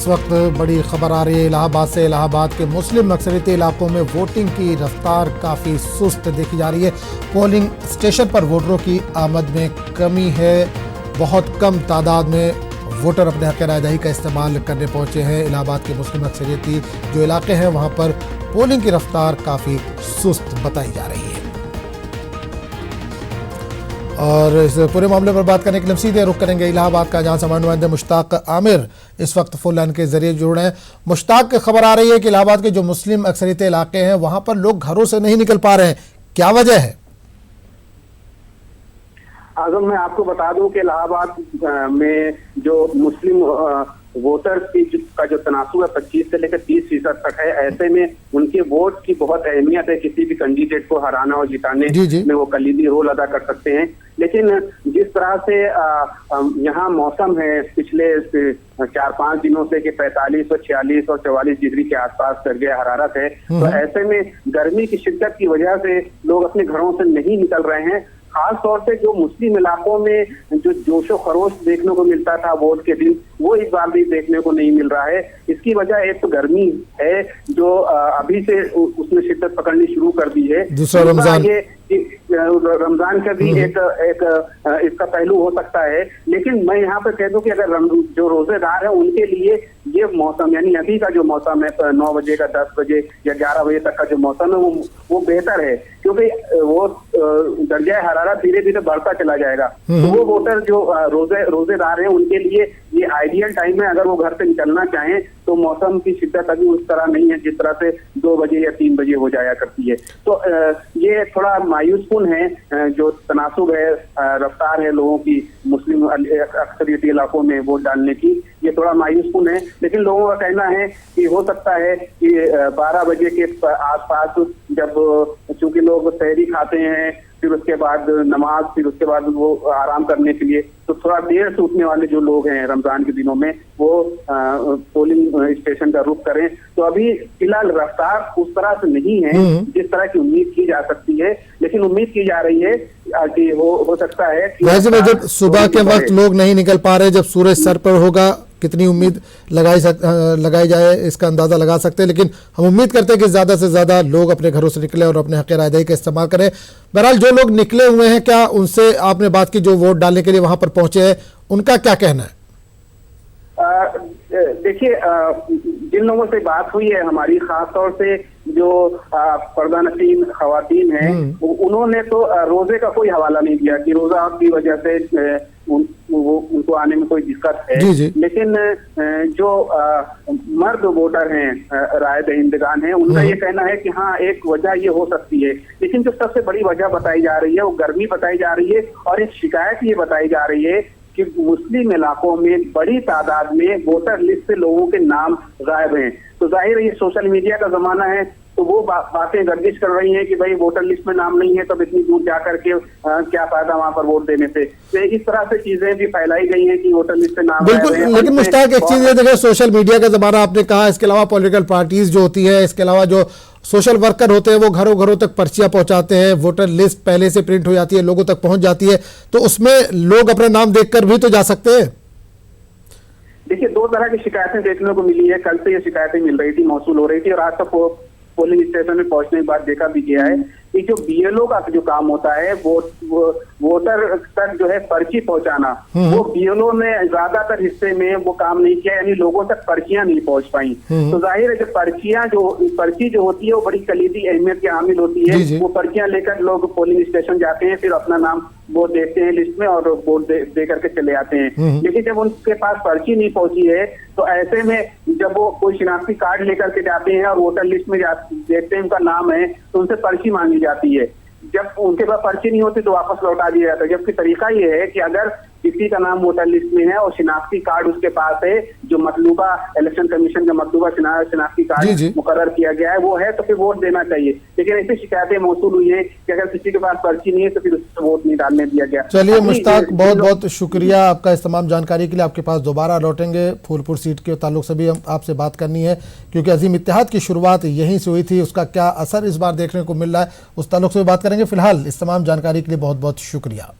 इस वक्त बड़ी खबर आ रही है इलाहाबाद से। इलाहाबाद के मुस्लिम अक्सरियती इलाकों में वोटिंग की रफ्तार काफ़ी सुस्त देखी जा रही है। पोलिंग स्टेशन पर वोटरों की आमद में कमी है। बहुत कम तादाद में वोटर अपने हक़ रायदही का इस्तेमाल करने पहुंचे हैं। इलाहाबाद के मुस्लिम अक्सरियती जो इलाके हैं वहां पर पोलिंग की रफ्तार काफ़ी सुस्त बताई जा रही है। और इस पूरे मामले पर बात करने के लिए सीधे रुख करेंगे इलाहाबाद का, जहां से नुमाइंदे मुश्ताक आमिर इस वक्त फोन लाइन के जरिए जुड़ रहे हैं। मुश्ताक, खबर आ रही है कि इलाहाबाद के जो मुस्लिम अक्सरियती इलाके हैं वहां पर लोग घरों से नहीं निकल पा रहे हैं, क्या वजह है? आजम, मैं आपको बता दूं कि इलाहाबाद में जो मुस्लिम वोटर्स का जो तनासुब है 25 से लेकर 30% तक है। ऐसे में उनके वोट की बहुत अहमियत है। किसी भी कैंडिडेट को हराना और जिताने में वो कलीदी रोल अदा कर सकते हैं। लेकिन जिस तरह से यहाँ मौसम है पिछले 4-5 दिनों से कि 45 और 46 और 44 डिग्री के आसपास दर्जे हरारत है, तो ऐसे में गर्मी की शिद्दत की वजह से लोग अपने घरों से नहीं निकल रहे हैं। खास तौर से जो मुस्लिम इलाकों में जो जोशो खरोश देखने को मिलता था वोट के दिन, वो इस बार भी देखने को नहीं मिल रहा है। इसकी वजह एक तो गर्मी है जो अभी से उसने शिद्दत पकड़नी शुरू कर दी है। दूसरा रमजान का भी एक इसका पहलू हो सकता है। लेकिन मैं यहाँ पे कह दूं कि अगर जो रोजेदार है उनके लिए ये मौसम, यानी अभी का जो मौसम है 9 बजे का 10 बजे या 11 बजे तक का जो मौसम है वो बेहतर है, क्योंकि वो दर्जा हरारत धीरे धीरे बढ़ता चला जाएगा। तो वो वोटर जो रोजेदार हैं उनके लिए ये आइडियल टाइम है। अगर वो घर से निकलना चाहें तो मौसम की शिद्दत अभी उस तरह नहीं है जिस तरह से 2 बजे या 3 बजे हो जाया करती है। तो ये थोड़ा मायूसकुन है जो तनासुब है, रफ्तार है लोगों की मुस्लिम अक्सरियती इलाकों में वोट डालने की, ये थोड़ा मायूसकुन है। लेकिन लोगों का कहना है कि हो सकता है कि 12 बजे के आसपास, जब चूंकि लोग सहरी खाते हैं, फिर उसके बाद नमाज, फिर उसके बाद वो आराम करने के लिए, तो थोड़ा देर से उठने वाले जो लोग हैं रमजान के दिनों में वो पोलिंग स्टेशन का रुख करें। तो अभी फिलहाल रफ्तार उस तरह से नहीं है जिस तरह की उम्मीद की जा सकती है। लेकिन उम्मीद की जा रही है कि हो सकता है कि वैसे में जब सुबह के वक्त लोग नहीं निकल पा रहे, जब सूरज सर पर होगा, कितनी उम्मीद लगाई जाए इसका अंदाजा लगा सकते हैं। लेकिन हम उम्मीद करते हैं कि ज़्यादा से ज़्यादा लोग अपने घरों से निकले और अपने हक़ रायदही का इस्तेमाल करें। बहरहाल जो लोग निकले हुए हैं, क्या उनसे आपने बात की जो वोट डालने के लिए वहां पर पहुंचे हैं, उनका क्या कहना है? देखिए, जिन लोगों से बात हुई है हमारी, खास तौर से जो पर्दानशीन खवातीन हैं, उन्होंने तो रोजे का कोई हवाला नहीं दिया कि रोजा की वजह से उनको आने में कोई दिक्कत है। लेकिन जो मर्द वोटर हैं, राय दहिंदगान हैं, उनका ये कहना है कि हाँ, एक वजह ये हो सकती है। लेकिन जो सबसे बड़ी वजह बताई जा रही है वो गर्मी बताई जा रही है, और एक शिकायत ये बताई जा रही है कि मुस्लिम इलाकों में बड़ी तादाद में वोटर लिस्ट से लोगों के नाम गायब हैं। तो जाहिर है ये सोशल मीडिया का जमाना है, तो वो बातें गर्दिश कर रही हैं कि भाई वोटर लिस्ट में नाम नहीं है, तब इतनी दूर जा करके क्या फायदा वहां पर वोट देने से। तो इस तरह से चीजें भी फैलाई गई हैं कि वोटर लिस्ट में नाम। बिल्कुल, लेकिन मुश्ताक, एक चीज ये देखिए, सोशल मीडिया का जमाना आपने कहा, इसके अलावा पॉलिटिकल पार्टीज जो होती है, इसके अलावा जो सोशल वर्कर होते हैं वो घरों घरों तक पर्चियां पहुंचाते हैं, वोटर लिस्ट पहले से प्रिंट हो जाती है, लोगों तक पहुंच जाती है, तो उसमें लोग अपना नाम देखकर भी तो जा सकते हैं। देखिए, 2 तरह की शिकायतें देखने को मिली है। कल से ये शिकायतें मिल रही थी, मौसूल हो रही थी, और आज तक पोलिंग स्टेशन में पहुंचने के बाद देखा भी गया है कि जो बीएलओ का जो काम होता है वोटर तक जो है पर्ची पहुंचाना, वो बीएलओ ने ज्यादातर हिस्से में वो काम नहीं किया, यानी लोगों तक पर्चियां नहीं पहुंच पाई। तो जाहिर है जो पर्ची जो होती है वो बड़ी कलीदी अहमियत की हामिल होती है। वो पर्चियां लेकर लोग पोलिंग स्टेशन जाते हैं, फिर अपना नाम वो देखते हैं लिस्ट में और वोट दे करके चले आते हैं। लेकिन जब उनके पास पर्ची नहीं पहुंची है, तो ऐसे में जब वो कोई शिनाख्ती कार्ड लेकर के जाते हैं और वोटर लिस्ट में देखते हैं उनका नाम है, तो उनसे पर्ची मांगी जाती है। जब उनके पास पर्ची नहीं होती तो वापस लौटा दिया जाता है। जबकि तरीका ये है कि अगर किसी का नाम वोटर लिस्ट में है और शिनाख्ती कार्ड उसके पास है, जो मतलूबा इलेक्शन कमीशन का मतलूबा शिनाख्ती कार्ड मुकर्रर किया गया है वो है, तो फिर वोट देना चाहिए। लेकिन ऐसी शिकायतें मौसूल हुई है कि अगर किसी के पास पर्ची नहीं है तो फिर उससे वोट नहीं डालने दिया गया। चलिए मुश्ताक, बहुत बहुत शुक्रिया आपका इस तमाम जानकारी के लिए। आपके पास दोबारा लौटेंगे, फूलपुर सीट के ताल्लुक से भी हम आपसे बात करनी है, क्योंकि अजीम इत्तेहाद की शुरुआत यहीं से हुई थी, उसका क्या असर इस बार देखने को मिल रहा है उस ताल्लुक से भी बात करेंगे। फिलहाल इस तमाम जानकारी के लिए बहुत बहुत शुक्रिया।